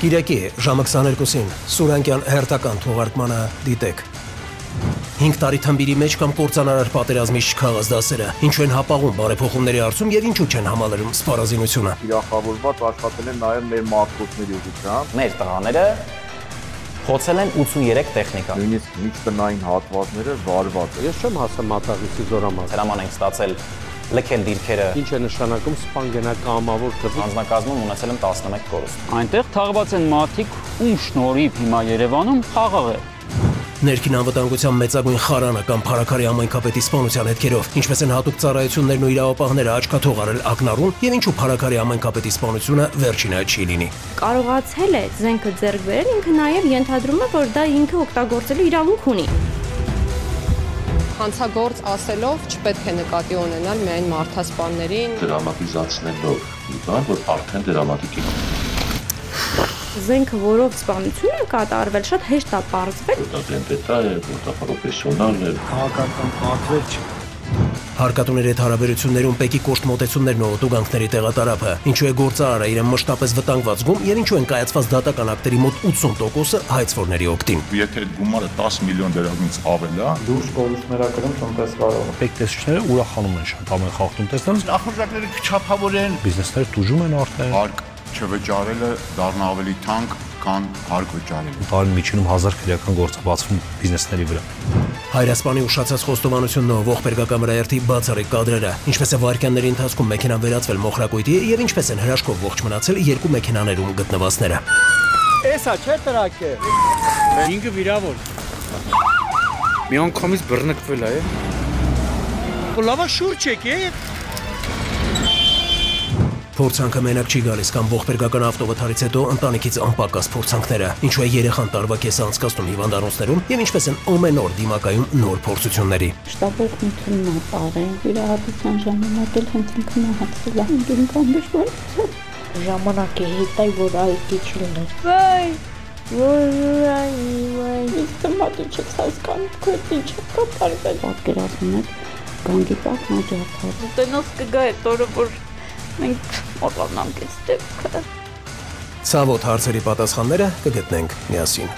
Կիրակի ժամը 22-ին Սուրանկյան հերթական թողարկմանը դիտեք։ 5 տարի թմբիրի մեջ կամ կործանարար պատերազմի չքաղած դասերը, ինչու են հապաղում բարեփոխումների հարցում եւ ինչու չեն համալրում սպառազինությունը։ Ուրախավորված աշխատել են նաեւ մեր մարտկոցների ուղղությամբ։ Մեր տղաները խոցել են 83 տեխնիկա։ Նույնիսկ միջտնային հատվածները վարված։ Ես չեմ հասել Մատաղիսի զորամաս։ Հրաման ենք ստացել լքել դիրքերը։ Ինչ է նշանակում սպանգենակամավոր թվի։ Անձնակազմում ունեցել եմ 11 կորուստ։ Այնտեղ թաղված են մարդիկ, ում շնորհիվ հիմա Երևանում խաղաղ է։ Ներքին անվտանգության մեծագույն խարանը կամ Փարաքարի ամենքապետի սպանության հետքերով, ինչպես են հատուկ ծառայություններն ու իրավապահները աչքաթող արել ակնառուն, եւ ինչու Փարաքարի ամենքապետի սպանությունը վերջինը չի լինի։ Կարողացել է զենքը ձեռք բերել, ինքը նաեւ ենթադրում է, որ դա ինքը օգտագործելու իրավունք ունի։ Հանցագործ ասելով չպետք է նկատի ունենալ միայն մարդասպաններին, դրամատիզացնելով բան, որ արդեն դրամատիկ է։ Զենքը, որով սպանություն է կատարվել, շատ հեշտ է պարզվել։ Դա դենտետա է, դա պրոֆեսիոնալ է։ Քաղաքական պատվեր չի։ Հարկատուների հետ հարաբերություններում պեկի կոշտ մոտեցումներն ու օտուգանքների տեղատարափը, ինչու է գործարարը իրեն մշտապես վտանգված զգում եւ ինչու են կայացված դատական ակտերի մոտ 80%-ը հայցվորների օգտին։ Եթե այդ գումարը 10 միլիոն դրամից ավել է, Դուրս կորուստներակրում տնտեսվարողը։ Պեկտեսիչները ուրախանում են շատ ամեն խախտում տեսնեմ։ նախորժակները չափավոր են, Բիզնեսները տուժում են արդեն։ հարկ չվճարելը դառնա ավելի թանկ, քան հարկ վճարելը։ Տարին միջինում 1000 քրեական գործ է բացվում բիզնեսների վրա։ Հայրասպանի ուշացած խոստովանությունն ու ողբերգական վրայերթի բացառիկ կադրերը, ինչպես է վայրկյանների ընթացքում մեքենան վերածվել մոխրակույտի եւ ինչպես են հրաշքով ողջ մնացել երկու մեքենաներում գտնվածները։ Էսա չէ տրակը։ Ինքը վիրավոր։ Մի անգամից բռնկվել է։ Լավա շուրջ եկե։ Փորձանքը մենակ չի գալիս կամ ողբերգական ավտովթարից հետո ընտանիքից անպակաս փորձանքները, ինչու է երեխան տարվա կեսը անցկացնում հիվանդանոցներում եւ ինչպես են ամեն օր դիմակայում նոր փորձությունների։ Շտաբով քննությունն է տարել, վիրահատության ժամանակ էլ հենց ինքը մահացել է։ Ինքն կամբիշվել։ Ժամանակի հետ այ որ այդի չլիներ։ Վայ, վայ, իսկ մատը չես հասկանում, քո ինչ է կատարվել։ Պատկերացնում եք, գանգի տակ մաջարդար։ Տնոց կգա այդ օրը, որ մենք մոռանանք այս դեպքը։ Ցավոտ հարցերի պատասխանները կգտնենք միասին։